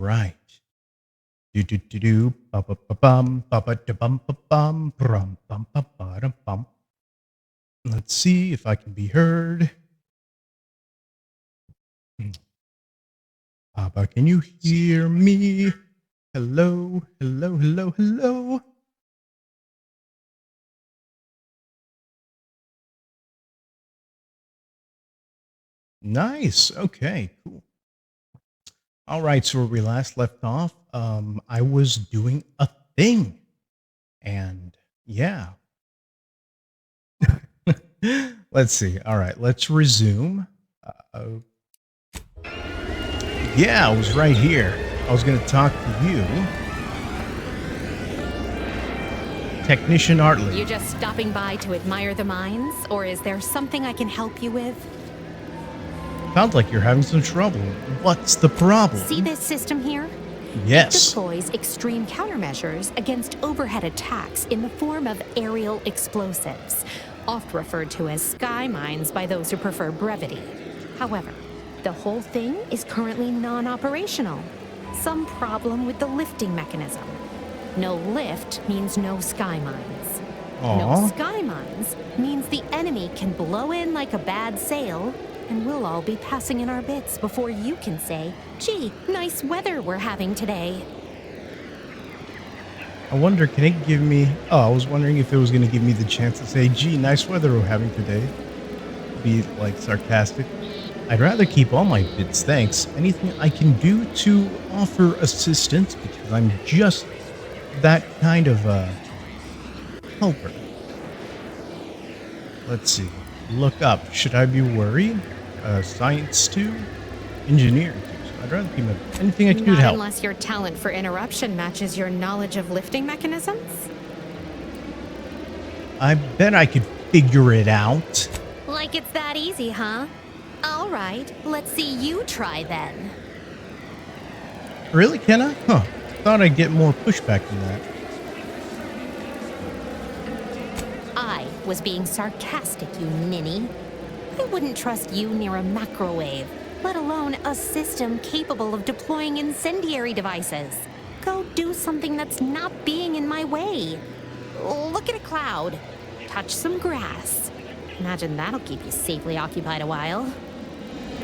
Right. Do do do do ba ba ba bum ba ba da bum ba bum brum bum ba ba da bum. Let's see if I can be heard. Papa, can you hear me? Hello, hello, hello, hello. Nice. Okay, cool. All right. So where we last left off, I was doing a thing, and yeah. Let's see. All right, let's resume. Uh, yeah, I was right here. I was going to talk to you, Technician You Artley. just stopping by to admire the mines, or is there something I can help you with? Sounds like you're having some trouble. What's the problem? See this system here? Yes. Deploys extreme countermeasures against overhead attacks in the form of aerial explosives, oft referred to as sky mines by those who prefer brevity. However, the whole thing is currently non-operational. Some problem with the lifting mechanism. No lift means no sky mines. No Aw. sky mines means the enemy can blow in like a bad sail, and we'll all be passing in our bits before you can say, gee, nice weather we're having today. I wonder, can it give me... Oh, I was wondering if it was going to give me the chance to say, gee, nice weather we're having today. Be, like, sarcastic. I'd rather keep all my bits, thanks. Anything I can do to offer assistance, because I'm just that kind of helper. Let's see. Look up. Should I be worried? Science 2? Engineering 2. So I'd rather keep anything I can do to Not help. unless your talent for interruption matches your knowledge of lifting mechanisms? I bet I could figure it out. Like it's that easy, huh? All right, let's see you try then. Really, can I? Huh. Thought I'd get more pushback than that. I was being sarcastic, you ninny. I wouldn't trust you near a macrowave, let alone a system capable of deploying incendiary devices. Go do something that's not being in my way. Look at a cloud. Touch some grass. Imagine that'll keep you safely occupied a while.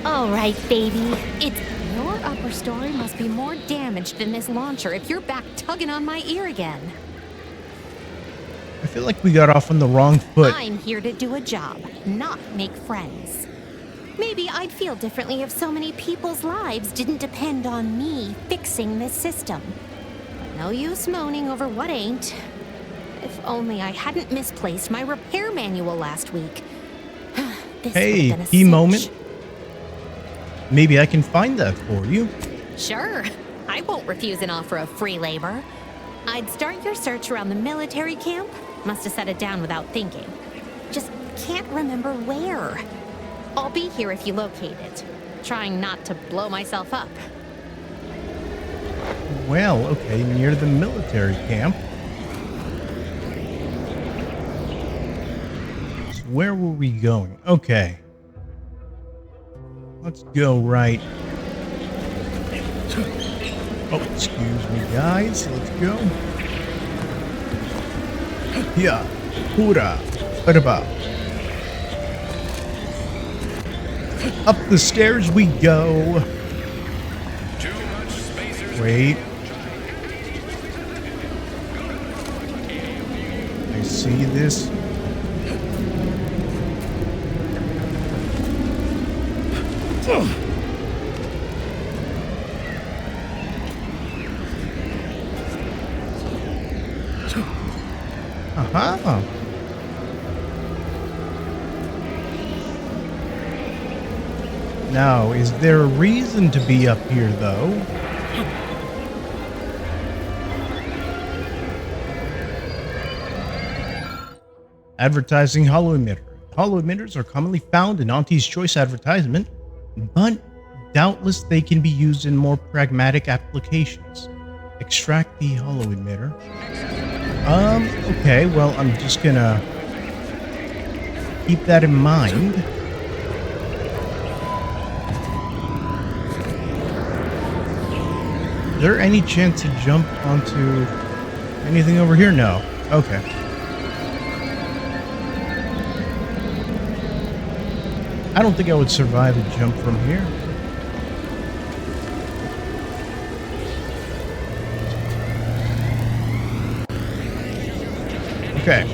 All right, baby. It's your upper story must be more damaged than this launcher if you're back tugging on my ear again. I feel like we got off on the wrong foot. I'm here to do a job, not make friends. Maybe I'd feel differently if so many people's lives didn't depend on me fixing this system. No use moaning over what ain't. If only I hadn't misplaced my repair manual last week. This Hey, would've been a key cinch. moment. Maybe I can find that for you. Sure, I won't refuse an offer of free labor. I'd start your search around the military camp. Must have set it down without thinking. Just can't remember where. I'll be here if you locate it. Trying not to blow myself up. Well, okay, near the military camp. So where were we going? Okay. Let's go right. Oh, excuse me, guys. Let's go. Yeah. Hoorah. Ba-da-ba. Up the stairs we go. Wait. I see this. Aha. Now, is there a reason to be up here, though? Advertising hollow emitter. Hollow emitters are commonly found in Auntie's Choice advertisement, but doubtless they can be used in more pragmatic applications. Extract the hollow emitter. Okay, well, I'm just gonna keep that in mind. Is there any chance to jump onto anything over here? No. Okay. I don't think I would survive a jump from here. Okay.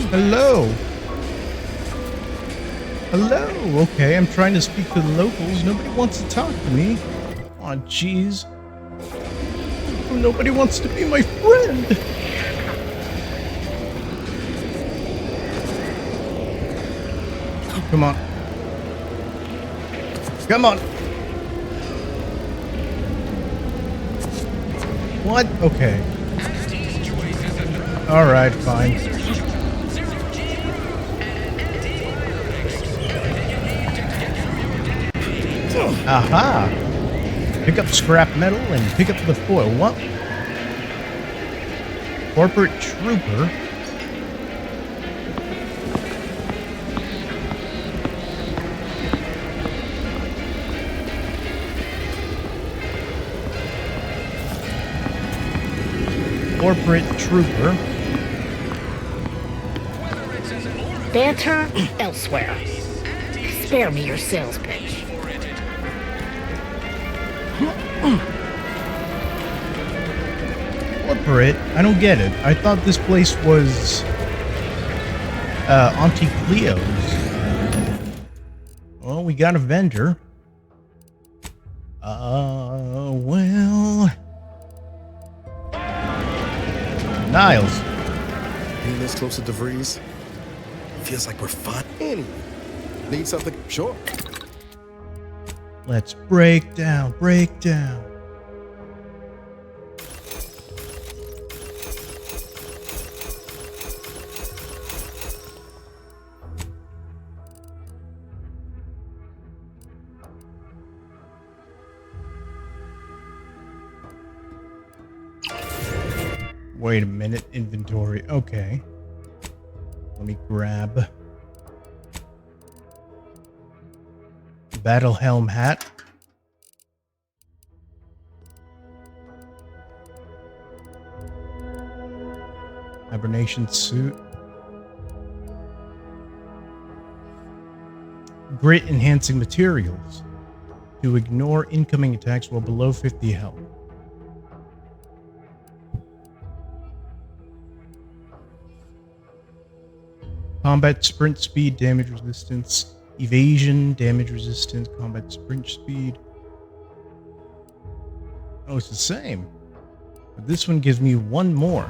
Hello. Hello. Okay, I'm trying to speak to the locals. Nobody wants to talk to me. Aw, jeez. Nobody wants to be my friend. Come on. Come on. What? Okay. Alright, fine. Aha! Pick up scrap metal and pick up the foil. What? Corporate trooper? Corporate trooper. Banter elsewhere. Spare me your sales pitch. Corporate? I don't get it. I thought this place was Auntie Cleo's. Well, we got a vendor. Well, Niles. Being this close to DeVries feels like we're fine. Anyway, need something? Sure. Let's break down, break down. Wait a minute, inventory. Okay. Let me grab Battle Helm hat. Hibernation suit. Grit enhancing materials to ignore incoming attacks while below 50 health. Combat sprint speed, damage resistance, evasion, damage resistance, combat sprint speed. Oh, it's the same. But this one gives me one more.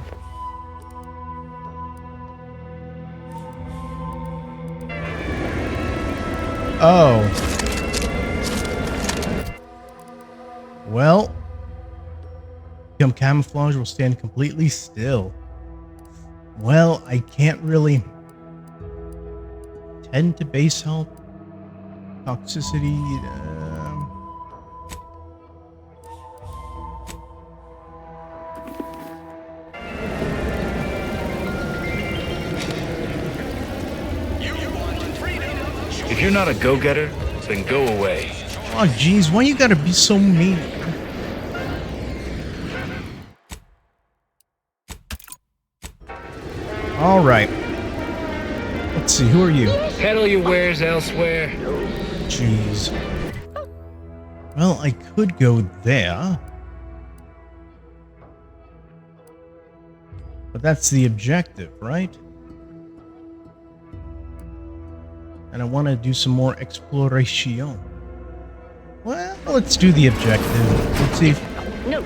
Oh. Well. Become camouflage will stand completely still. Well, I can't really... 10 to base health, toxicity. If you're not a go-getter, then go away. Oh, geez, why you gotta be so mean? All right. Let's see, who are you? Peddle your wares elsewhere. Jeez. Well, I could go there. But that's the objective, right? And I want to do some more exploration. Well, let's do the objective. Let's see if... No.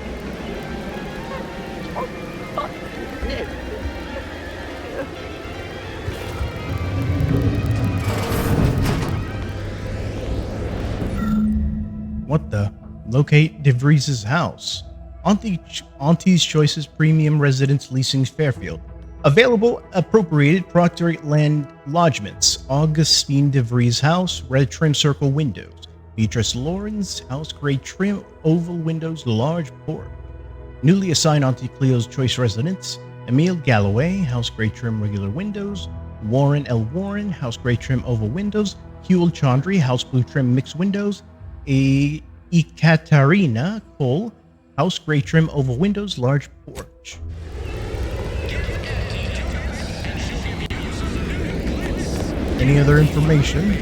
What the? Locate DeVries' house. Auntie's Choices Premium Residence Leasing Fairfield. Available appropriated Proctor Land Lodgements. Augustine DeVries' house, red trim circle windows. Beatrice Lawrence house, gray trim oval windows, large port. Newly assigned Auntie Cleo's Choice Residence. Emile Galloway, house gray trim regular windows. Warren L. Warren, house gray trim oval windows. Huel Chandri, house blue trim mixed windows. A Ekaterina Cole, house gray trim, oval windows, large porch. Any other information?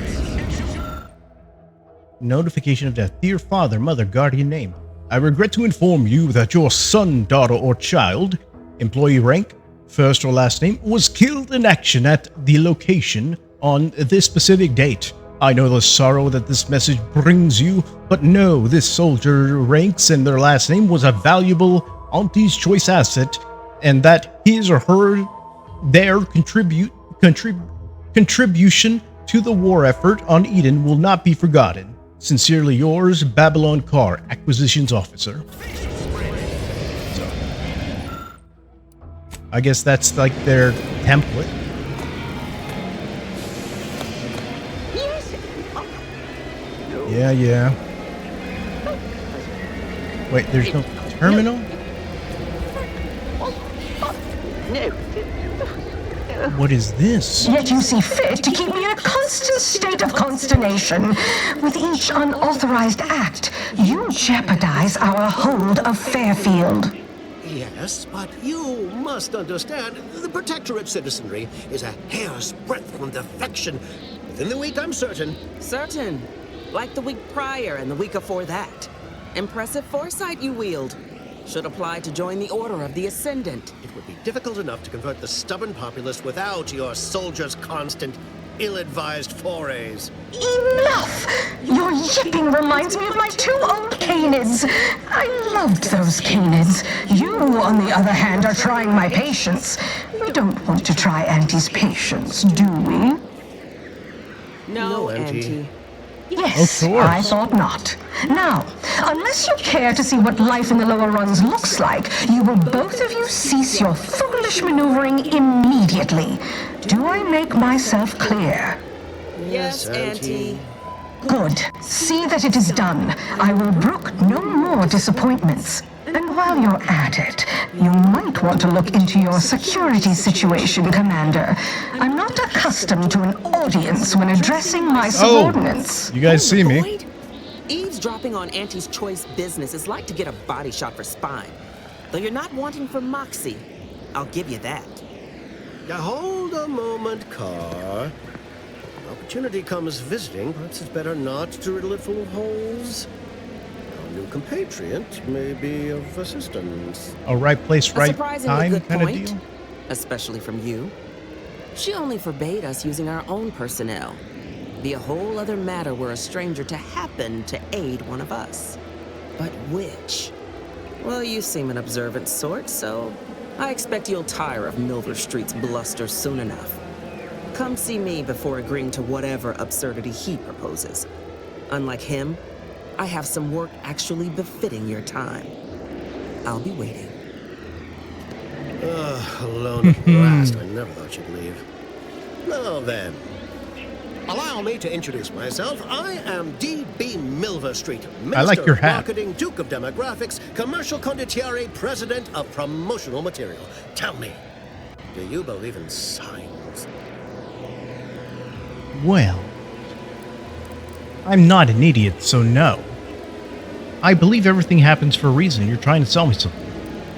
Notification of death. Dear father, mother, guardian name. I regret to inform you that your son, daughter, or child, employee rank, first or last name, was killed in action at the location on this specific date. I know the sorrow that this message brings you, but know this soldier ranks and their last name was a valuable Auntie's Choice asset, and that his or her their contribution to the war effort on Eden will not be forgotten. Sincerely yours, Babylon Carr, Acquisitions Officer. So, I guess that's like their template. Yeah. Wait, there's no terminal? What is this? Yet you see fit to keep me in a constant state of consternation. With each unauthorized act, you jeopardize our hold of Fairfield. Yes, but you must understand, the Protectorate citizenry is a hair's breadth from defection. Within the week, I'm certain. Certain. Like the week prior and the week before that. Impressive foresight you wield. Should apply to join the Order of the Ascendant. It would be difficult enough to convert the stubborn populace without your soldiers' constant, ill-advised forays. Enough! Your yipping reminds me of my 2 old canids. I loved those canids. You, on the other hand, are trying my patience. We don't want to try Auntie's patience, do we? No, Auntie. Auntie. Yes, Of course. I thought not. Now, unless you care to see what life in the lower rungs looks like, you will both of you cease your foolish maneuvering immediately. Do I make myself clear? Yes, Auntie. Good. See that it is done. I will brook no more disappointments. And while you're at it, you might want to look into your security situation, Commander. I'm not accustomed to an audience when addressing my subordinates. You guys see me? Boyd? Eavesdropping on Auntie's Choice business is like to get a body shot for spine. Though you're not wanting for moxie. I'll give you that. Now hold a moment, Carr. Opportunity comes visiting. Perhaps it's better not to riddle it full of holes. Our new compatriot may be of assistance. A right place, A right surprisingly time good kind of point. deal? Especially from you. She only forbade us using our own personnel. Be a whole other matter were a stranger to happen to aid one of us. But which? Well, you seem an observant sort, so I expect you'll tire of Milver Street's bluster soon enough. Come see me before agreeing to whatever absurdity he proposes. Unlike him, I have some work actually befitting your time. I'll be waiting. Alone at last. I never thought you'd leave. Now then, allow me to introduce myself. I am D.B. Milver Street, Minister I like your of hat. Marketing, Duke of Demographics, Commercial Condottiere, President of Promotional Material. Tell me, do you believe in signs? Well, I'm not an idiot, so no. I believe everything happens for a reason. You're trying to sell me something.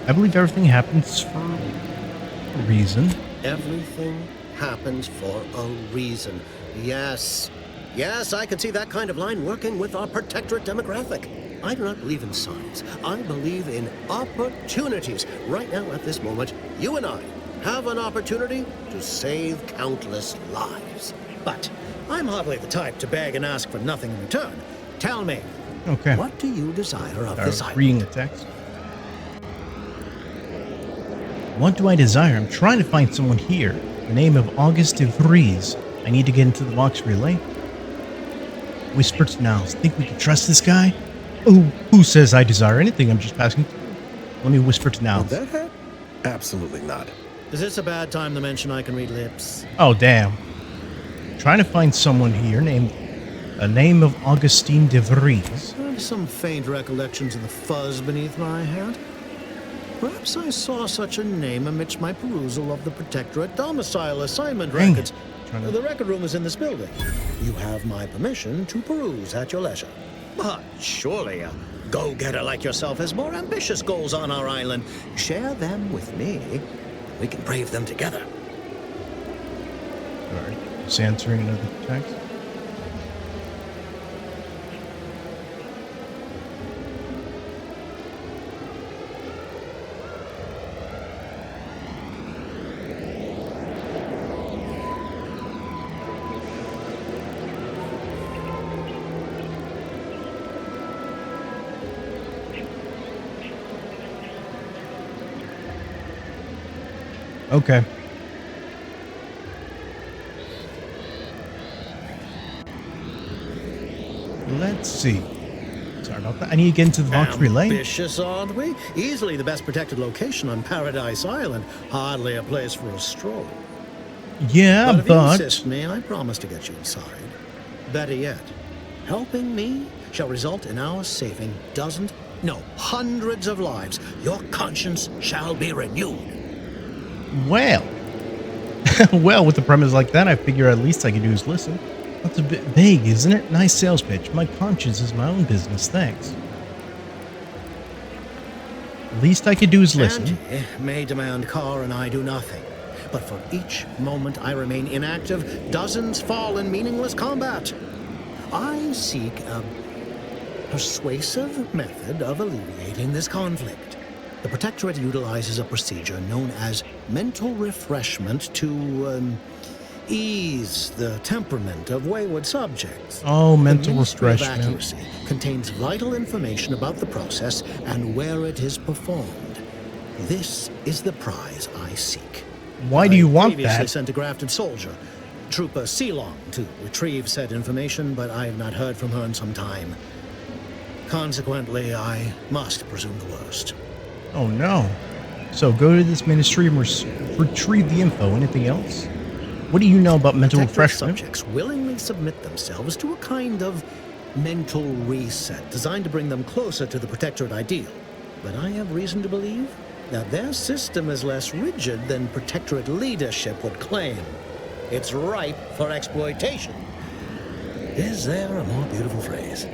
I believe everything happens for a reason. Everything happens for a reason. Yes. Yes, I can see that kind of line working with our Protectorate demographic. I do not believe in signs. I believe in opportunities. Right now, at this moment, you and I have an opportunity to save countless lives. But I'm hardly the type to beg and ask for nothing in return. Tell me, Okay. what do you desire of this island? Reading the text. What do I desire? I'm trying to find someone here. The name of August de Vries. I need to get into the Vox Relay. Whisper to Niles. Think we can trust this guy? Oh, who says I desire anything? I'm just passing through. Let me whisper to Would Niles. that hat? Absolutely not. Is this a bad time to mention I can read lips? Oh, damn. Trying to find someone here named a name of Augustine de Vries. I have some faint recollections of the fuzz beneath my hat. Perhaps I saw such a name amidst my perusal of the Protectorate domicile assignment Dang it. records. Trying to- The record room is in this building. You have my permission to peruse at your leisure. But surely a go-getter like yourself has more ambitious goals on our island. Share them with me. We can brave them together. All right. Just answering another text. Okay. Let's see. Sorry about that. I need to get into the Valkyrie Lane. Ambitious, aren't we? Easily the best protected location on Paradise Island. Hardly a place for a stroll. Yeah, But if you but insist me, I promise to get you inside. Better yet, helping me shall result in our saving dozens, no, hundreds of lives. Your conscience shall be renewed. well, well, with a premise like that, I figure at least I can do is listen. That's a bit vague, isn't it? Nice sales pitch. My conscience is my own business. Thanks. Least I could do is listen. Angie may demand Carr and I do nothing. But for each moment I remain inactive, dozens fall in meaningless combat. I seek a persuasive method of alleviating this conflict. The Protectorate utilizes a procedure known as mental refreshment to ease the temperament of wayward subjects. Oh, mental The Ministry of refreshment. Accuracy contains vital information about the process and where it is performed. This is the prize I seek. Why do you want previously that? sent a grafted soldier, Trooper Sealong, to retrieve said information, but I have not heard from her in some time. Consequently, I must presume the worst. Oh no. So go to this ministry and retrieve the info. Anything else? What do you know about mental Protectorate refreshment? subjects willingly submit themselves to a kind of mental reset designed to bring them closer to the Protectorate ideal. But I have reason to believe that their system is less rigid than Protectorate leadership would claim. It's ripe for exploitation. Is there a more beautiful phrase?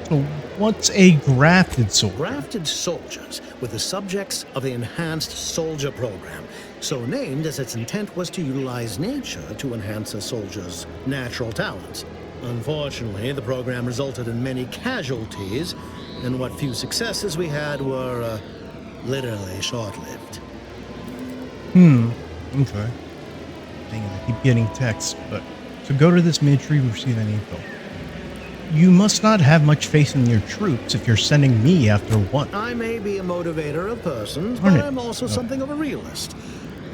So what's a grafted soul? Grafted soldiers were the subjects of the Enhanced Soldier Program, so named as its intent was to utilize nature to enhance a soldier's natural talents. Unfortunately, the program resulted in many casualties, and what few successes we had were literally short-lived. Okay. Dang it, I keep getting texts, but so go to this ministry and receive any info. You must not have much faith in your troops if you're sending me after one. I may be a motivator of persons, Darn but it. I'm also No. something of a realist.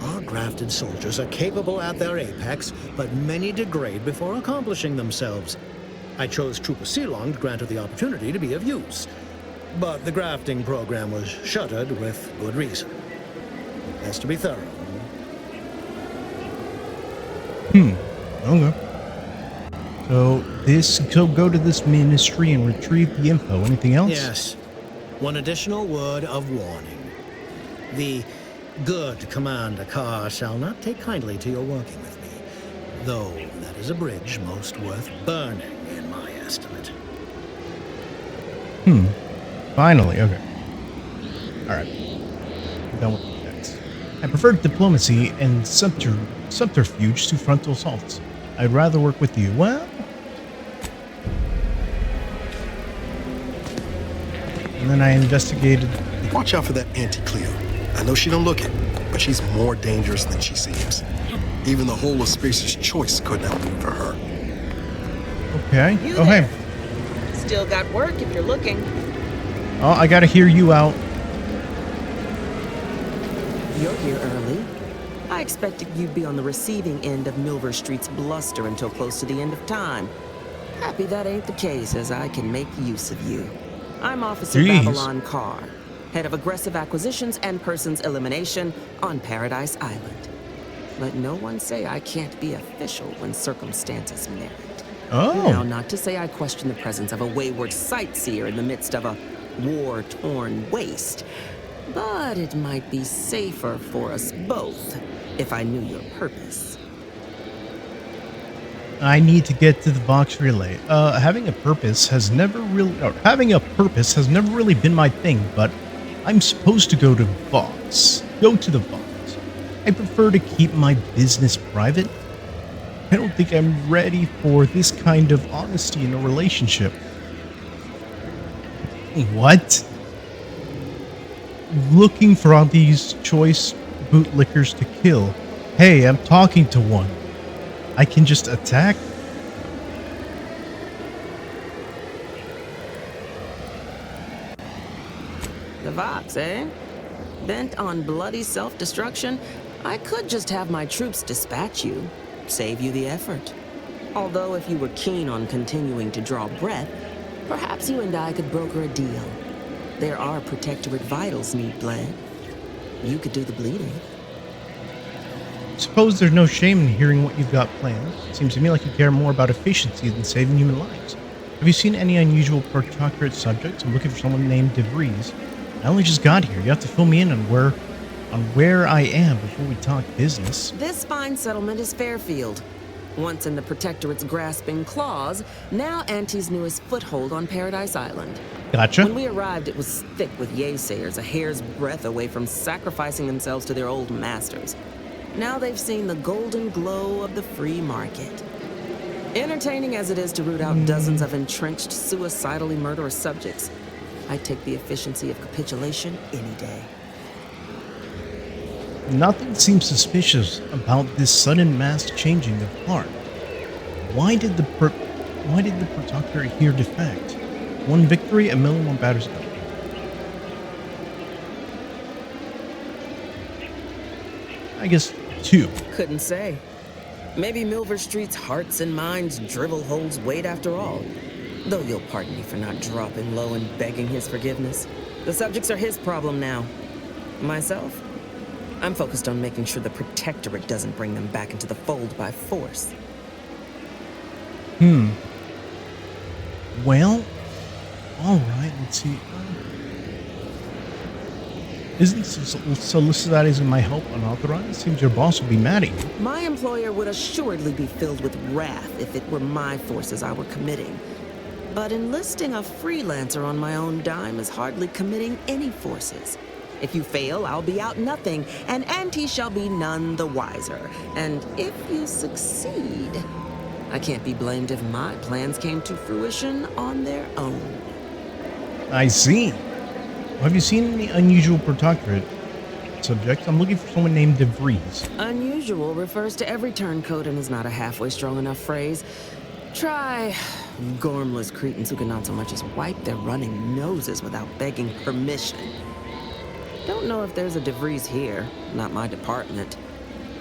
Our grafted soldiers are capable at their apex, but many degrade before accomplishing themselves. I chose Trooper Sealong to grant her the opportunity to be of use. But the grafting program was shuttered with good reason. Best to be thorough. Okay. So go to this ministry and retrieve the info. Anything else? Yes. One additional word of warning. The good Commander Carr shall not take kindly to your working with me, though that is a bridge most worth burning in my estimate. Finally, okay. Alright. I'm done with the text. I prefer diplomacy and subterfuge to frontal assaults. I'd rather work with you. Well... And then I investigated... Watch out for that Auntie Cleo. I know she don't look it, but she's more dangerous than she seems. Even the whole of Spacer's Choice couldn't outmaneuver her. Okay. You Oh, there. hey. Still got work if you're looking. Oh, I gotta hear you out. You're here early. I expected you'd be on the receiving end of Milver Street's bluster until close to the end of time. Happy that ain't the case, as I can make use of you. I'm Officer Jeez. Babylon Carr, head of aggressive acquisitions and persons elimination on Paradise Island. Let no one say I can't be official when circumstances merit. Oh. Now, not to say I question the presence of a wayward sightseer in the midst of a war-torn waste, but it might be safer for us both if I knew your purpose. I need to get to the Vox Relay. Having a purpose has never really, or having a purpose has never really been my thing, but I'm supposed to go to Vox. Go to the Vox. I prefer to keep my business private. I don't think I'm ready for this kind of honesty in a relationship. What? Looking for all these choice bootlickers to kill. Hey, I'm talking to one. I can just attack? The Vox, eh? Bent on bloody self-destruction? I could just have my troops dispatch you. Save you the effort. Although if you were keen on continuing to draw breath, perhaps you and I could broker a deal. There are Protectorate vitals need bled. You could do the bleeding. Suppose there's no shame in hearing what you've got planned. Seems to me like you care more about efficiency than saving human lives. Have you seen any unusual Protectorate subjects? I'm looking for someone named DeVries. I only just got here. You have to fill me in on where I am before we talk business. This fine settlement is Fairfield. Once in the Protectorate's grasping claws, now Auntie's newest foothold on Paradise Island. Gotcha. When we arrived, it was thick with yaysayers, a hair's breadth away from sacrificing themselves to their old masters. Now they've seen the golden glow of the free market. Entertaining as it is to root out dozens of entrenched, suicidally murderous subjects, I'd take the efficiency of capitulation any day. Nothing seems suspicious about this sudden mass changing of heart. Why did the Protectorate here defect? One victory, a million more batters. I guess 2. Couldn't say. Maybe Milver Street's hearts and minds drivel holds weight after all. Though you'll pardon me for not dropping low and begging his forgiveness. The subjects are his problem now. Myself? I'm focused on making sure the Protectorate doesn't bring them back into the fold by force. Well, alright, let's see. Isn't soliciting my help unauthorized? Seems your boss would be mad at you. My employer would assuredly be filled with wrath if it were my forces I were committing. But enlisting a freelancer on my own dime is hardly committing any forces. If you fail, I'll be out nothing, and Auntie shall be none the wiser. And if you succeed, I can't be blamed if my plans came to fruition on their own. I see. Have you seen any unusual Protectorate subjects? I'm looking for someone named DeVries. Unusual refers to every turncoat and is not a halfway strong enough phrase. Try gormless cretins who can not so much as wipe their running noses without begging permission. Don't know if there's a DeVries here. Not my department.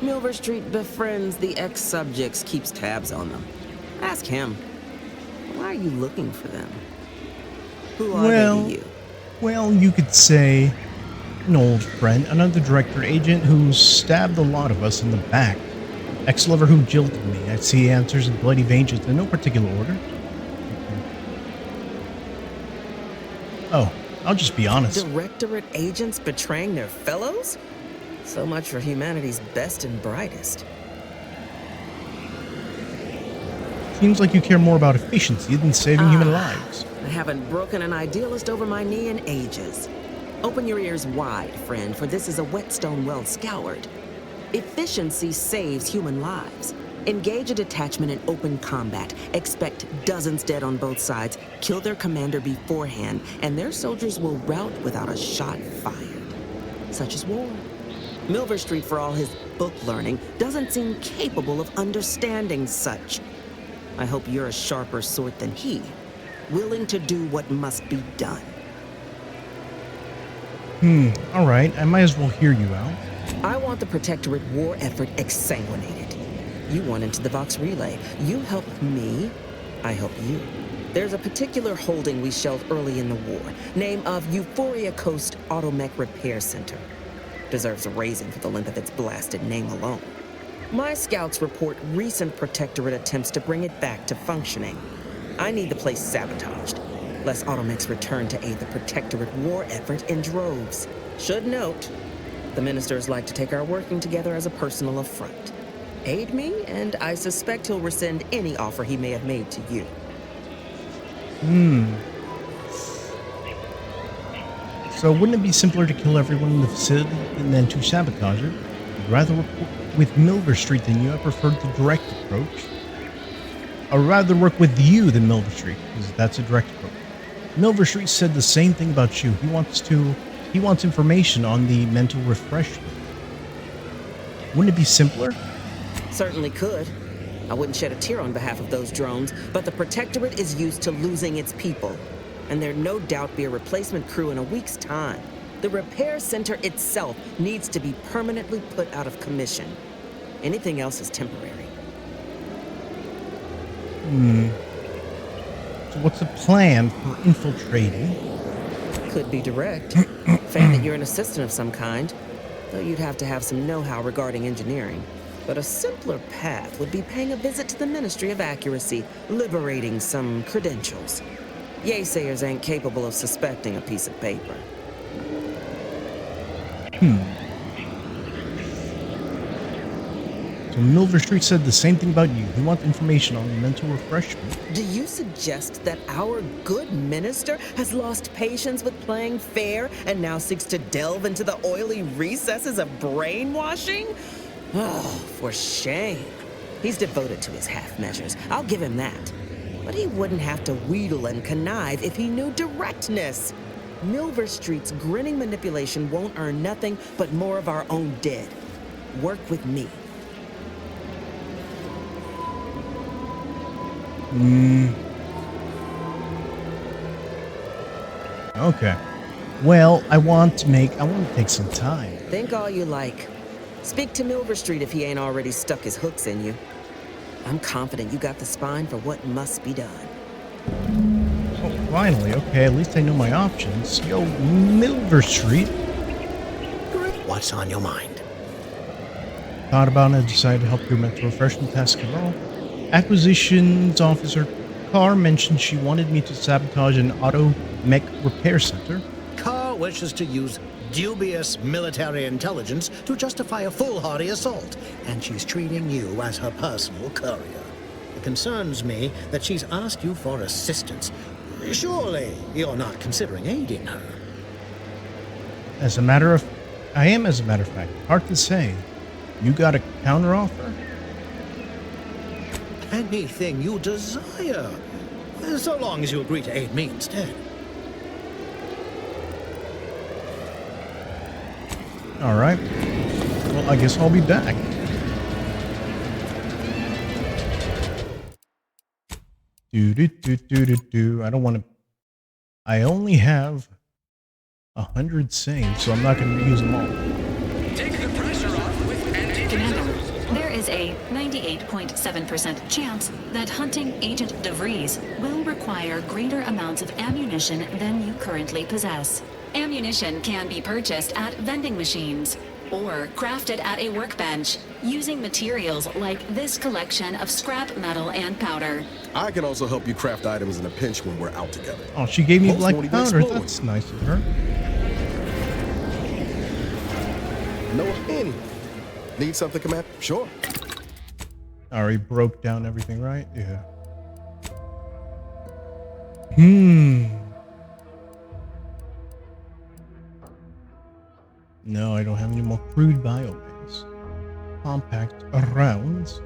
Milver Street befriends the ex-subjects, keeps tabs on them. Ask him. Why are you looking for them? Who are they to you? Well, you could say an old friend, another director agent who stabbed a lot of us in the back. Ex-lover who jilted me. I see answers and bloody vengeance in no particular order. Oh, I'll just be honest. Directorate agents betraying their fellows? So much for humanity's best and brightest. Seems like you care more about efficiency than saving human lives. I haven't broken an idealist over my knee in ages. Open your ears wide, friend, for this is a whetstone well scoured. Efficiency saves human lives. Engage a detachment in open combat. Expect dozens dead on both sides. Kill their commander beforehand, and their soldiers will rout without a shot fired. Such is war. Milver Street, for all his book learning, doesn't seem capable of understanding such. I hope you're a sharper sort than he, willing to do what must be done. Alright, I might as well hear you out. I want the Protectorate war effort exsanguinated. You won into the Vox Relay. You help me, I help you. There's a particular holding we shelled early in the war. Name of Euphoria Coast Automech Repair Center. Deserves a raising for the length of its blasted name alone. My scouts report recent Protectorate attempts to bring it back to functioning. I need the place sabotaged, lest Automechs return to aid the Protectorate war effort in droves. Should note, the ministers like to take our working together as a personal affront. Aid me, and I suspect he'll rescind any offer he may have made to you. So wouldn't it be simpler to kill everyone in the facility than to sabotage it? I'd rather work with Milver Street than you. I prefer the direct approach. I'd rather work with you than Milver Street, because that's a direct approach. Milver Street said the same thing about you. He wants information on the mental refreshment. Wouldn't it be simpler? Certainly could. I wouldn't shed a tear on behalf of those drones, but the Protectorate is used to losing its people. And there'd no doubt be a replacement crew in a week's time. The repair center itself needs to be permanently put out of commission. Anything else is temporary. So what's the plan for infiltrating? Could be direct. Feign that you're an assistant of some kind, though you'd have to have some know-how regarding engineering. But a simpler path would be paying a visit to the Ministry of Accuracy, liberating some credentials. Yaysayers ain't capable of suspecting a piece of paper. So Milver Street said the same thing about you. He wants information on the mental refreshment. Do you suggest that our good minister has lost patience with playing fair and now seeks to delve into the oily recesses of brainwashing? Oh, for shame. He's devoted to his half-measures. I'll give him that. But he wouldn't have to wheedle and connive if he knew directness. Milver Street's grinning manipulation won't earn nothing but more of our own dead. Work with me. Okay. Well, I want to take some time. Think all you like. Speak to Milver Street if he ain't already stuck his hooks in you. I'm confident you got the spine for what must be done. Oh, finally. Okay, at least I know my options. Yo, Milver Street. What's on your mind? Thought about it and decided to help your mental refreshment task at all. Acquisitions officer Carr mentioned she wanted me to sabotage an auto mech repair center. Carr wishes to use dubious military intelligence to justify a foolhardy assault, and she's treating you as her personal courier. It concerns me that she's asked you for assistance. Surely you're not considering aiding her. As a matter of fact. Hard to say. You got a counteroffer? Anything you desire, so long as you agree to aid me instead. All right. Well, I guess I'll be back. I don't want to. I only have 100 saves, so I'm not going to use them all. Take the pressure off with Commander, there is a 98.7% chance that hunting Agent DeVries will require greater amounts of ammunition than you currently possess. Ammunition can be purchased at vending machines or crafted at a workbench using materials like this collection of scrap metal and powder. I can also help you craft items in a pinch when we're out together. Oh, she gave me Most black won't even powder. explode. That's nice of her. Know anything? Need something, Commander? Sure. Already broke down everything, right? Yeah. No, I don't have any more crude biomass. Compact rounds.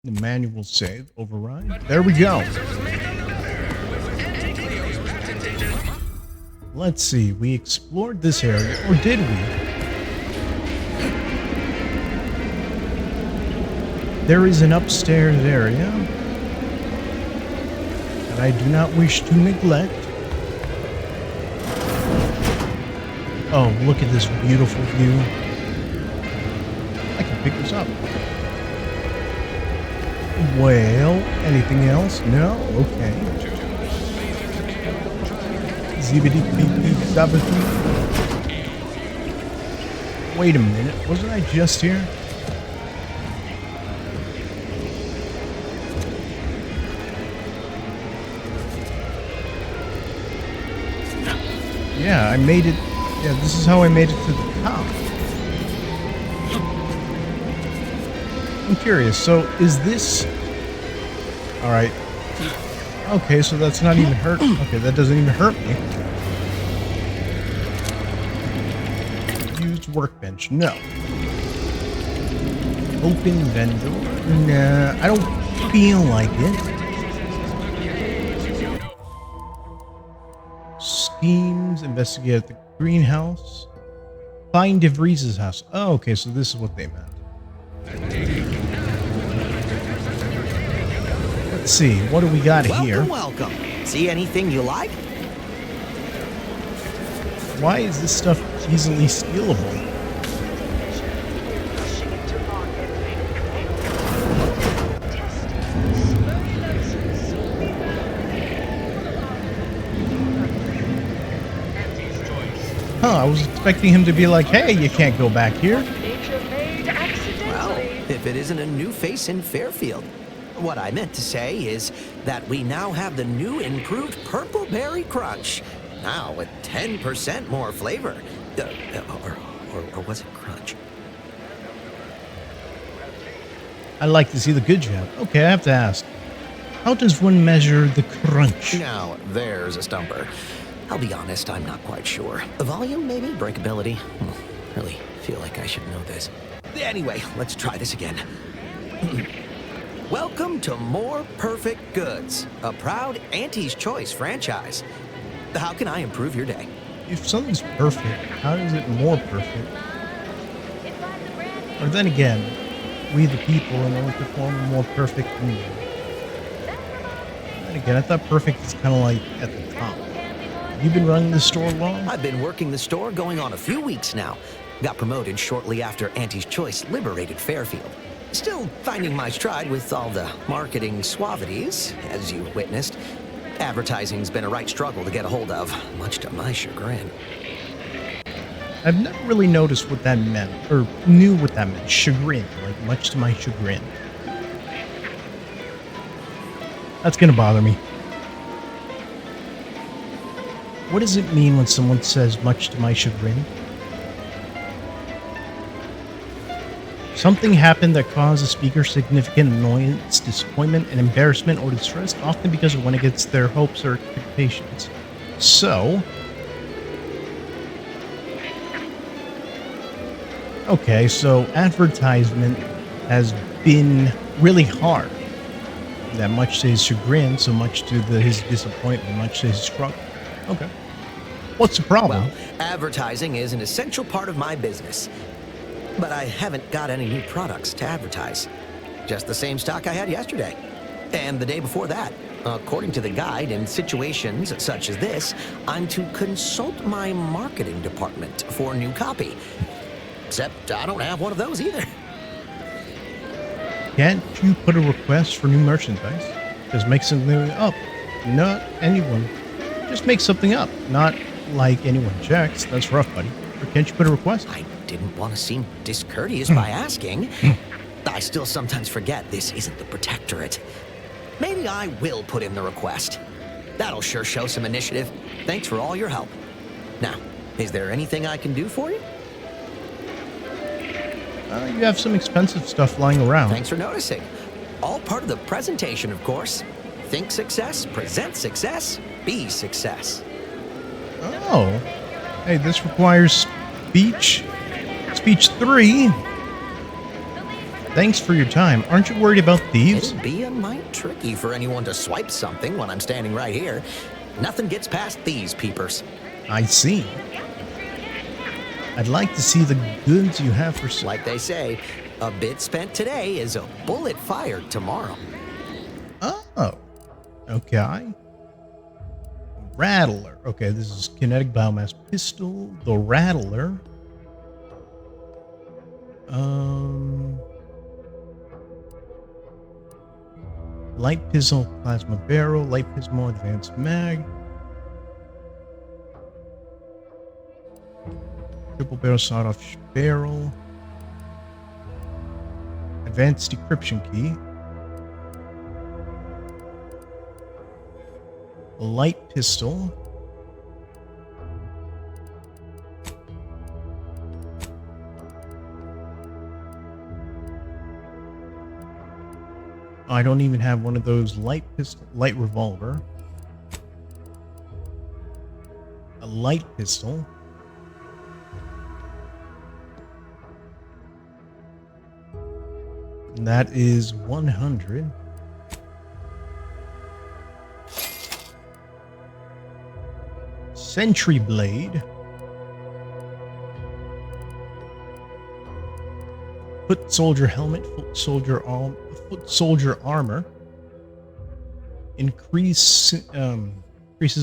The manual save override. There we go. Let's see. We explored this area, or did we? There is an upstairs area that I do not wish to neglect. Oh, look at this beautiful view. I can pick this up. Well, anything else? No? Okay. Zibbity zabbity. Wait a minute, wasn't I just here? Yeah, I made it. Yeah, this is how I made it to the top. I'm curious. So, is this... Alright. Okay, so that's not even hurt. Okay, that doesn't even hurt me. Used workbench. No. Open vendor. Nah, I don't feel like it. Schemes. Investigate at the greenhouse. Find DeVries' house. Oh, okay, so this is what they meant. Let's see, what do we got here? Welcome. See anything you like? Why is this stuff easily stealable? Huh, I was expecting him to be like, hey, you can't go back here. Well, if it isn't a new face in Fairfield. What I meant to say is that we now have the new improved Purple Berry Crunch. Now with 10% more flavor. Or was it crunch? I like to see the good job. Okay, I have to ask. How does one measure the crunch? Now, there's a stumper. I'll be honest, I'm not quite sure. Volume, maybe? Breakability? Really feel like I should know this. Anyway, let's try this again. Welcome to More Perfect Goods, a proud Auntie's Choice franchise. How can I improve your day? If something's perfect, how is it more perfect? Or then again, we the people in order to form a more perfect union. Then again, I thought perfect is kind of like at the top. You've been running the store long? I've been working the store going on a few weeks now. Got promoted shortly after Auntie's Choice liberated Fairfield. Still finding my stride with all the marketing suavities, as you witnessed. Advertising's been a right struggle to get a hold of, much to my chagrin. I've never really noticed what that meant, or knew what that meant. Chagrin, like much to my chagrin. That's gonna bother me. What does it mean when someone says much to my chagrin? Something happened that caused the speaker significant annoyance, disappointment, and embarrassment or distress, often because it went against their hopes or expectations. So... Okay, so advertisement has been really hard. That much to his chagrin, so much to his disappointment, much to his struggle. Okay. What's the problem? Well, advertising is an essential part of my business. But I haven't got any new products to advertise. Just the same stock I had yesterday. And the day before that. According to the guide, in situations such as this, I'm to consult my marketing department for new copy. Except I don't have one of those either. Can't you put a request for new merchandise? Just make something up. Not anyone. Just make something up. Not like anyone checks. That's rough, buddy. Or can't you put a request? I didn't want to seem discourteous by asking. I still sometimes forget this isn't the Protectorate. Maybe I will put in the request. That'll sure show some initiative. Thanks for all your help. Now, is there anything I can do for you? You have some expensive stuff lying around. Thanks for noticing. All part of the presentation, of course. Think success, present success, be success. Oh. Hey, this requires speech. Speech 3. Thanks for your time. Aren't you worried about thieves? It'd be a mite tricky for anyone to swipe something when I'm standing right here. Nothing gets past these peepers. I see. I'd like to see the goods you have for sale. Like they say, a bit spent today is a bullet fired tomorrow. Oh. Okay. Rattler. Okay, this is kinetic biomass pistol. The Rattler. Light pistol, plasma barrel, light pistol, advanced mag. Triple barrel sawed-off barrel. Advanced decryption key. A light pistol. I don't even have one of those light revolver. A light pistol. And that is 100. Sentry blade. Foot soldier helmet, foot soldier armor. Increases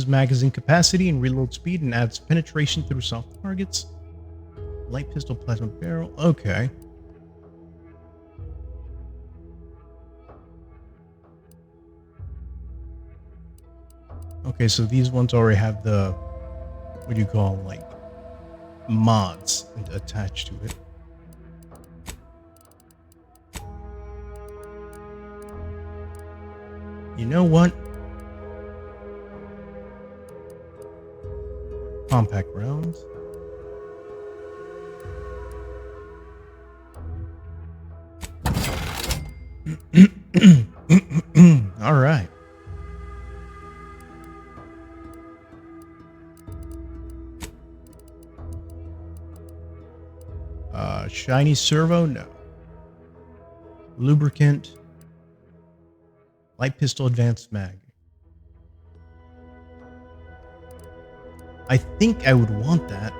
magazine capacity and reload speed and adds penetration through soft targets. Light pistol, plasma barrel. Okay. Okay, so these ones already have the, what do you call, like, mods attached to it. You know what? Compact rounds. All right. Shiny servo? No. Lubricant. Light pistol advanced mag. I think I would want that.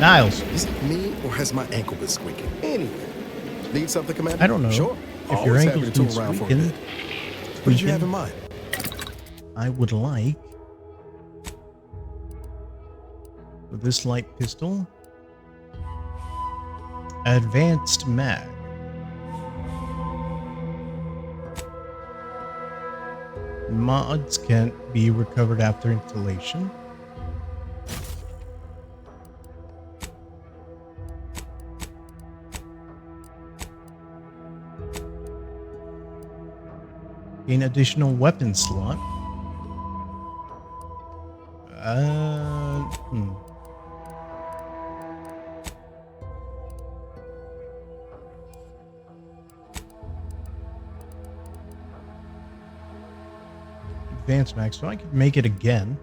Niles. Is it me or has my ankle been squeaking? Anyway, need something, Commander? I don't know. Sure. If your Always ankle's happy to been tool around for a squeaking, bit. What did you have in mind? I would like for this light pistol, advanced mag. Mods can't be recovered after installation. Gain additional weapon slot. Advanced mag, so I could make it again.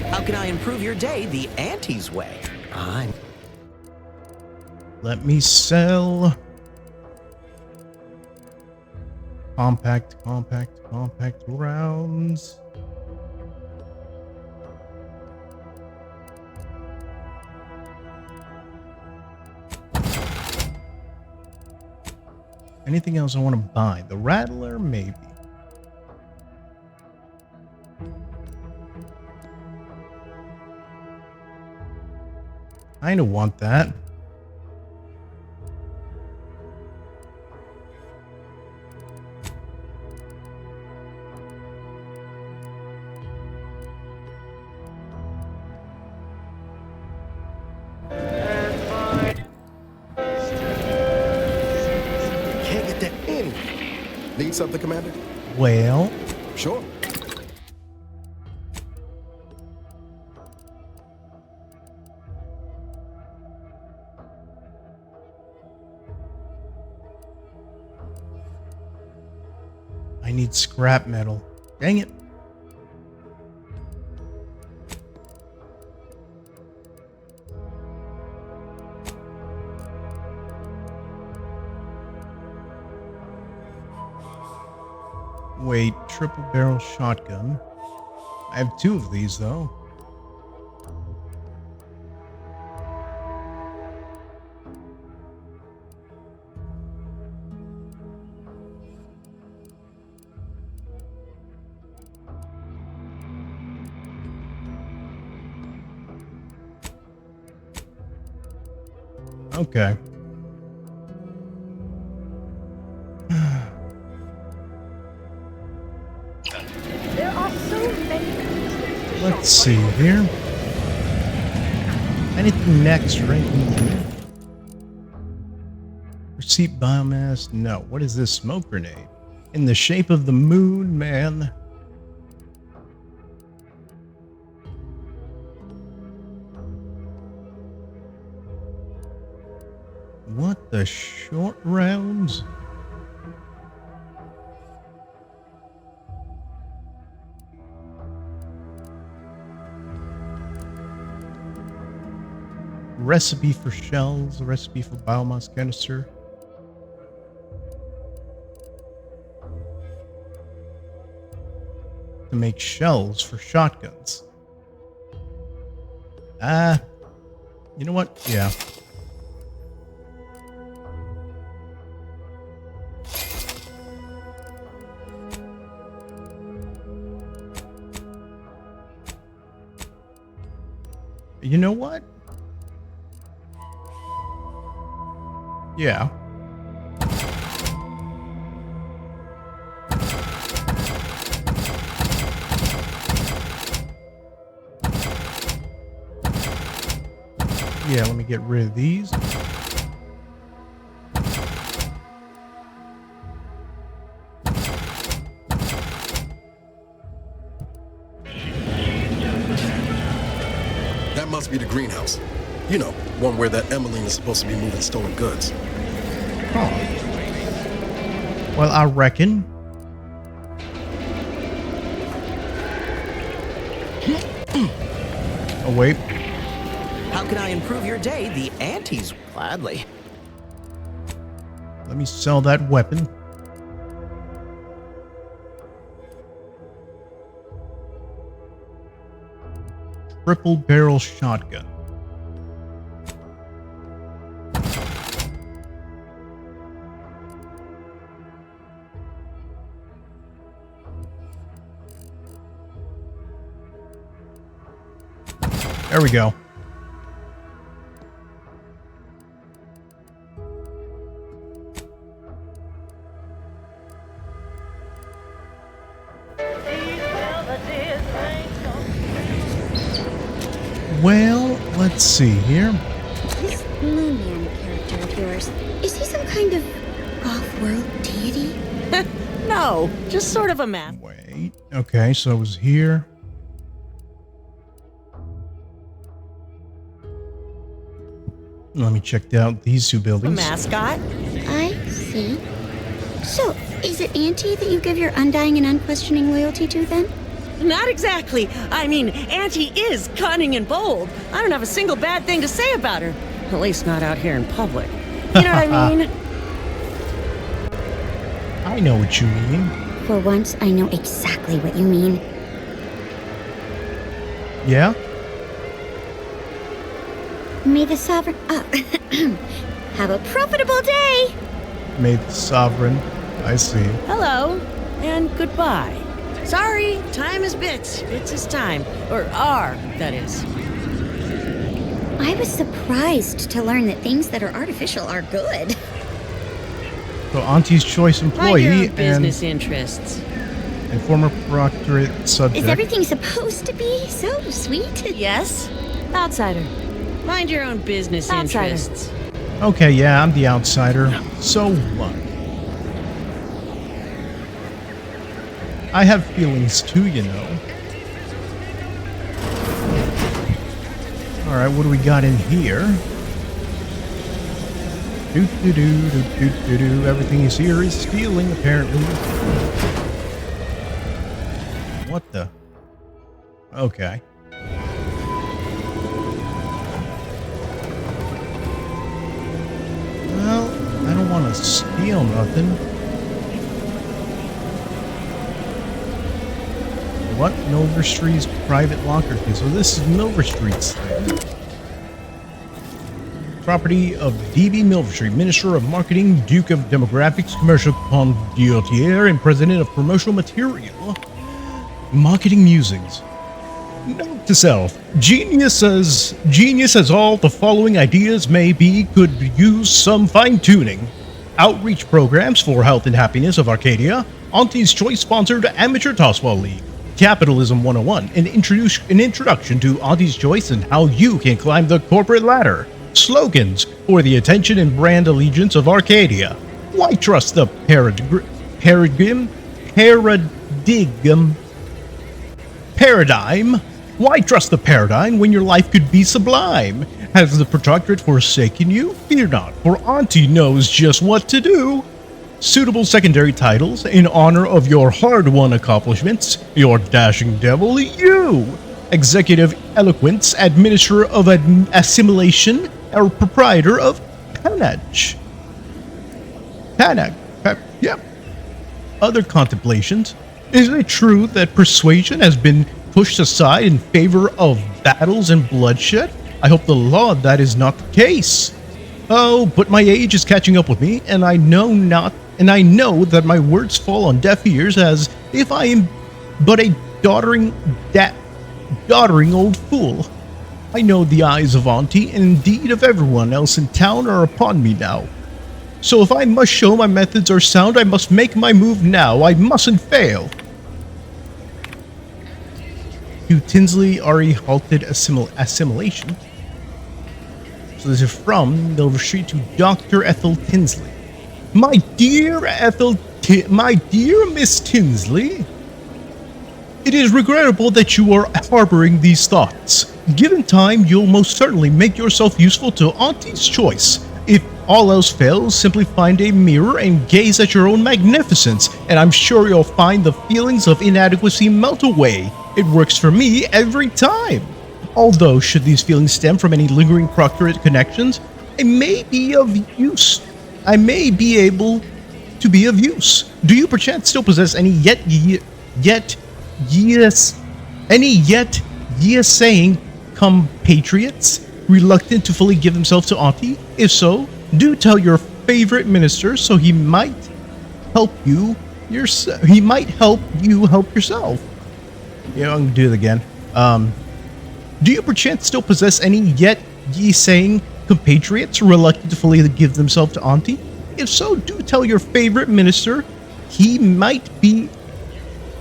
How can I improve your day the Auntie's way? Let me sell. Compact rounds. Anything else I want to buy? The Rattler, maybe. I don't want that. Can't get that anyway. Need something, Commander? Well, sure. I need scrap metal. Dang it. Wait, triple barrel shotgun. I have 2 of these though. Okay. There are so many. Let's see here. Anything next or anything new? Receipt biomass? No. What is this smoke grenade? In the shape of the moon, man. What the short rounds? Recipe for shells, recipe for biomass canister. To make shells for shotguns. You know what? Yeah. You know what? Yeah. Yeah, let me get rid of these. That must be the greenhouse. You know, one where that Emmeline is supposed to be moving stolen goods. Oh. Well, I reckon. Oh, wait. How can I improve your day? The aunties gladly. Let me sell that weapon. Triple barrel shotgun. There we go. Well, let's see here. This Moonman character of yours, is he some kind of off-world deity? No, just sort of a map. Wait. Okay, so it was here. Let me check out these two A buildings. mascot? I see. So, is it Auntie that you give your undying and unquestioning loyalty to, then? Not exactly. I mean, Auntie is cunning and bold. I don't have a single bad thing to say about her. At least not out here in public. You know what I mean? I know what you mean. For once, I know exactly what you mean. Yeah? May the sovereign... have a profitable day! Made the sovereign. I see. Hello, and goodbye. Sorry, time is bits. Bits is time. Or are, that is. I was surprised to learn that things that are artificial are good. So Auntie's choice Mind your employee own business interests. and former proctorate subject. Is everything supposed to be so sweet? Yes? Outsider. Mind your own business interests. Okay, yeah, I'm the outsider. So what? I have feelings too, you know. Alright, what do we got in here? Do. Everything is here is stealing, apparently. What the? Okay. Well, I don't want to steal nothing. What? Milver Street's private locker key. So this is Milver Street's thing. Property of D.B. Milver Street, Minister of Marketing, Duke of Demographics, Commercial Condottiere, and President of Promotional Material. Marketing Musings. Note to self, genius as all the following ideas may be could use some fine-tuning. Outreach programs for health and happiness of Arcadia, Auntie's Choice sponsored Amateur Tossball League. Capitalism 101, an introduction to Auntie's Choice and how you can climb the corporate ladder. Slogans for the attention and brand allegiance of Arcadia. Why trust the paradigm? Why trust the paradigm when your life could be sublime? Has the Protectorate forsaken you? Fear not, for Auntie knows just what to do. Suitable secondary titles in honor of your hard-won accomplishments. Your dashing devil, you! Executive Eloquence, Administrator of Assimilation, or Proprietor of Panag. Yep. Other contemplations. Is it true that persuasion has been pushed aside in favor of battles and bloodshed? I hope the law that is not the case. Oh, but my age is catching up with me, and I know that my words fall on deaf ears, as if I am but a doddering old fool. I know the eyes of Auntie, and indeed of everyone else in town, are upon me now. So if I must show my methods are sound, I must make my move now. I mustn't fail. To Tinsley already halted assimilation. So this is from Milver Street to Dr. Ethel Tinsley. My dear Miss Tinsley, it is regrettable that you are harboring these thoughts. Given time, you'll most certainly make yourself useful to Auntie's Choice. If all else fails, simply find a mirror and gaze at your own magnificence, and I'm sure you'll find the feelings of inadequacy melt away. It works for me every time. Although, should these feelings stem from any lingering proctorate connections, I may be able to be of use. Do you perchance still possess any saying compatriots reluctant to fully give themselves to Auntie? If so, do tell your favorite minister so he might help you yourself. He might help you help yourself. Yeah, I'm gonna do it again. Do you perchance still possess any saying compatriots reluctant to fully give themselves to Auntie? If so, do tell your favorite minister he might be.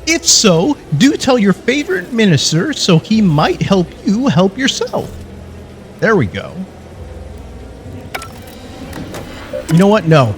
If so, do tell your favorite minister so he might help you help yourself. There we go. You know what? No.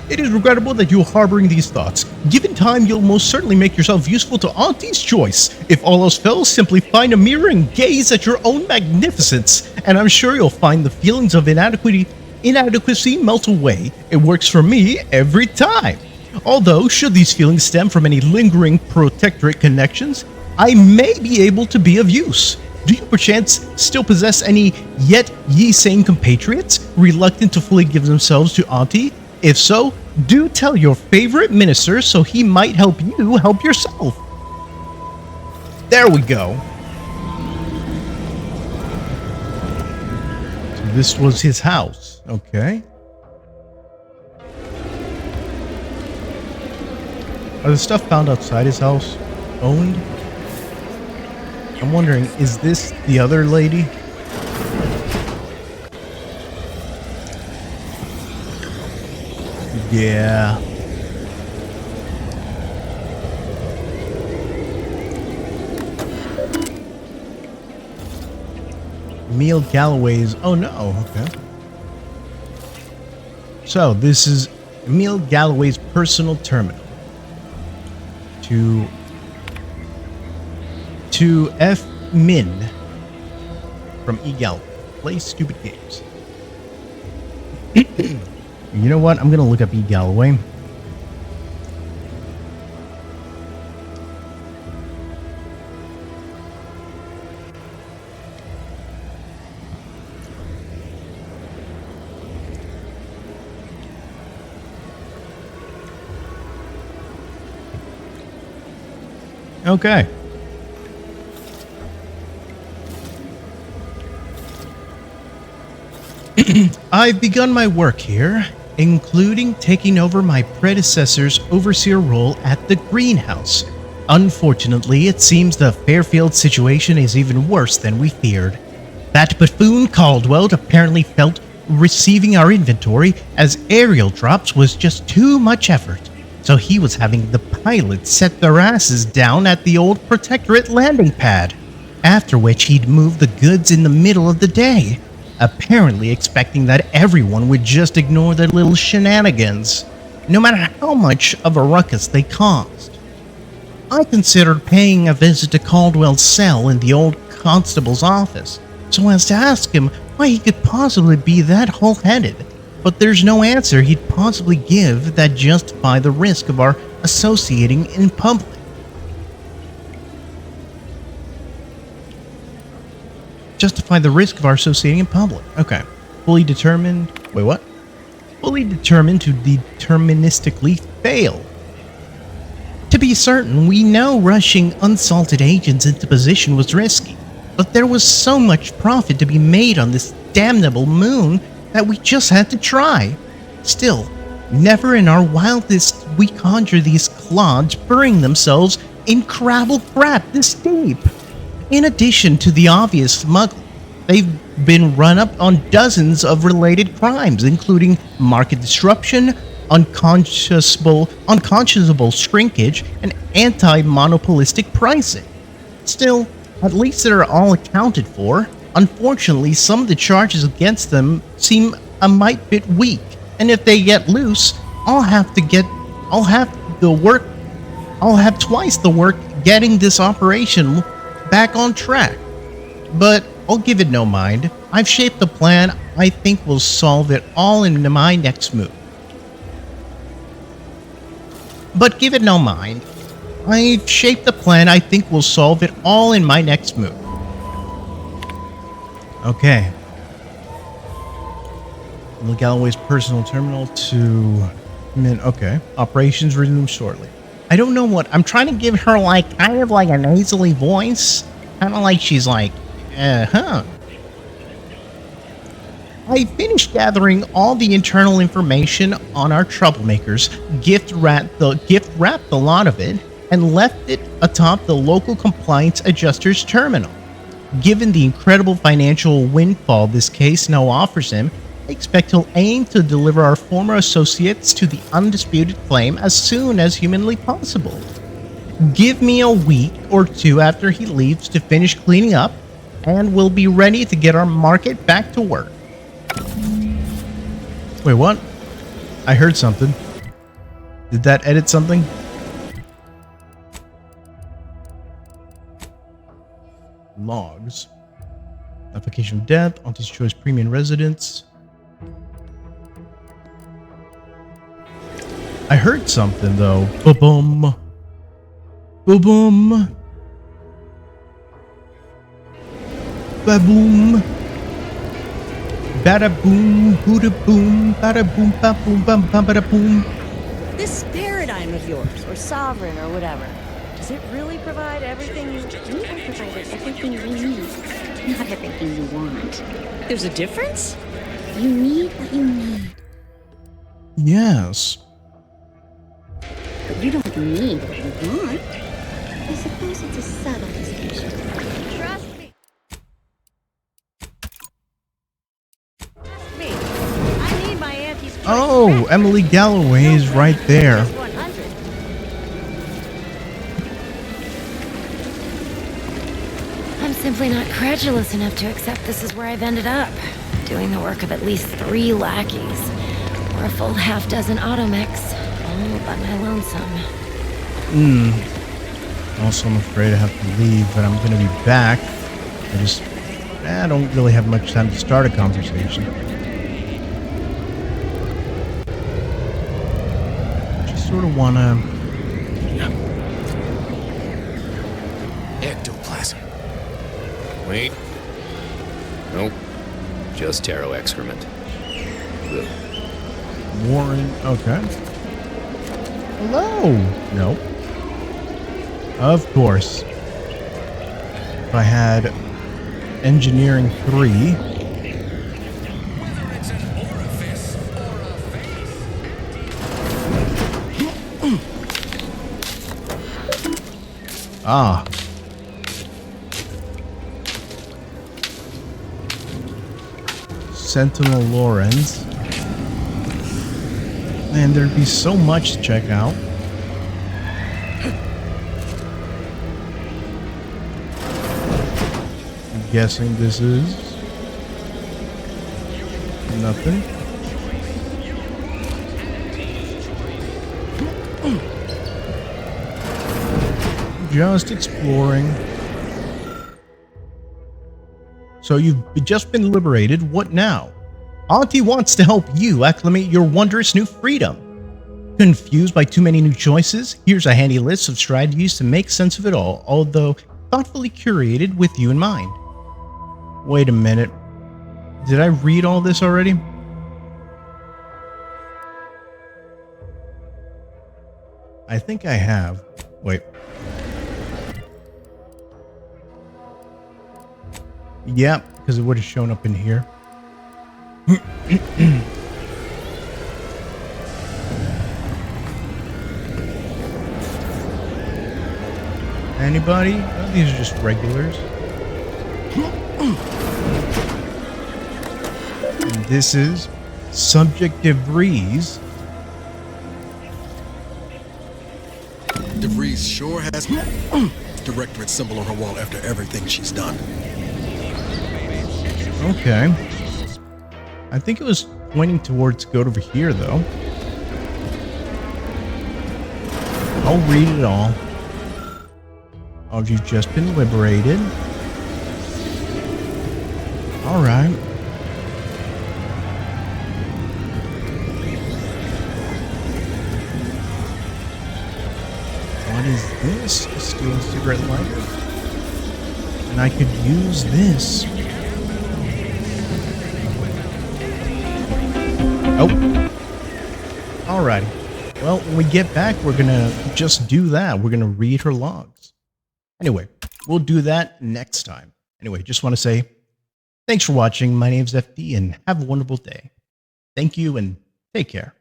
It is regrettable that you are harboring these thoughts. Given time, you'll most certainly make yourself useful to Auntie's Choice. If all else fails, simply find a mirror and gaze at your own magnificence, and I'm sure you'll find the feelings of inadequacy melt away. It works for me every time. Although, should these feelings stem from any lingering protectorate connections, I may be able to be of use. Do you perchance still possess any saying compatriots reluctant to fully give themselves to Auntie? If so, do tell your favorite minister so he might help you help yourself. There we go. So this was his house. Okay. Are the stuff found outside his house owned? I'm wondering, is this the other lady? Yeah. Emil Galloway's. Oh no. Okay. So this is Emil Galloway's personal terminal. To F. Min from E. Galloway. Play stupid games. You know what? I'm going to look up E. Galloway. Okay. I've begun my work here, including taking over my predecessor's overseer role at the greenhouse. Unfortunately, it seems the Fairfield situation is even worse than we feared. That buffoon Caldwell apparently felt receiving our inventory as aerial drops was just too much effort, so he was having the pilots set their asses down at the old Protectorate landing pad, after which he'd move the goods in the middle of the day, apparently expecting that everyone would just ignore their little shenanigans, no matter how much of a ruckus they caused. I considered paying a visit to Caldwell's cell in the old constable's office, so as to ask him why he could possibly be that whole-headed, but there's no answer he'd possibly give that justify the risk of our associating in public. Justify the risk of our associating in public. Okay. Fully determined. Wait, what? Fully determined to deterministically fail. To be certain, we know rushing unsalted agents into position was risky, but there was so much profit to be made on this damnable moon that we just had to try. Still, never in our wildest we conjure these clods burying themselves in crabble crap this deep. In addition to the obvious smuggling, they've been run up on dozens of related crimes, including market disruption, unconscionable shrinkage, and anti-monopolistic pricing. Still, at least they're all accounted for. Unfortunately, some of the charges against them seem a mite bit weak, and if they get loose, I'll have twice the work getting this operation back on track. But I'll give it no mind. I've shaped a plan I think will solve it all in my next move. But give it no mind. I've shaped a plan I think will solve it all in my next move. Okay. Galloway's personal terminal to... Okay. Operations resume shortly. I don't know what... I'm trying to give her, like, kind of like a nasally voice. Kind of like she's like, I finished gathering all the internal information on our troublemakers, gift wrapped a lot of it, and left it atop the local compliance adjuster's terminal. Given the incredible financial windfall this case now offers him, I expect he'll aim to deliver our former associates to the undisputed claim as soon as humanly possible. Give me a week or two after he leaves to finish cleaning up, and we'll be ready to get our market back to work. Wait, what? I heard something. Did that edit something? Logs. Application of death, Auntie's Choice Premium Residence. I heard something though. Ba-boom. Ba-boom. Ba-boom. Bada-boom. Booda-boom. Bada-boom. Ba-boom. Bam-bam. Bada-boom. This paradigm of yours, or sovereign, or whatever, does it really provide everything you... You are provided everything we need, not everything you want. There's a difference? You need what you need. Yes. But you don't need what you want. I suppose it's a subtle distinction. Trust me. Trust me. I need my auntie's choice. Oh, Emily Galloway is right there. I'm simply not credulous enough to accept this is where I've ended up. Doing the work of at least 3 lackeys. Or a full half-dozen automechs. All by my lonesome. Also, I'm afraid I have to leave, but I'm gonna be back. I don't really have much time to start a conversation. Just sort of wanna... Ectoplasm. Wait. Nope. Just taro excrement. Ugh. Warren, okay. Hello. Nope. Of course. If I had engineering 3. Sentinel Lawrence. Man, there'd be so much to check out. I'm guessing this is nothing. Just exploring. So you've just been liberated. What now? Auntie wants to help you acclimate your wondrous new freedom. Confused by too many new choices? Here's a handy list of strategies to make sense of it all, although thoughtfully curated with you in mind. Wait a minute. Did I read all this already? I think I have. Wait. Yep, because it would have shown up in here. Anybody? Oh, these are just regulars. And this is Subject DeVries. DeVries sure has directorate symbol on her wall after everything she's done. Okay. I think it was pointing towards go over here, though. I'll read it all. Oh, you've just been liberated. All right. What is this? A steel cigarette lighter. And I could use this. Oh. Alrighty. Well, when we get back, we're gonna just do that. We're gonna read her logs. Anyway, we'll do that next time. Anyway, just want to say thanks for watching. My name's FD, and have a wonderful day. Thank you, and take care.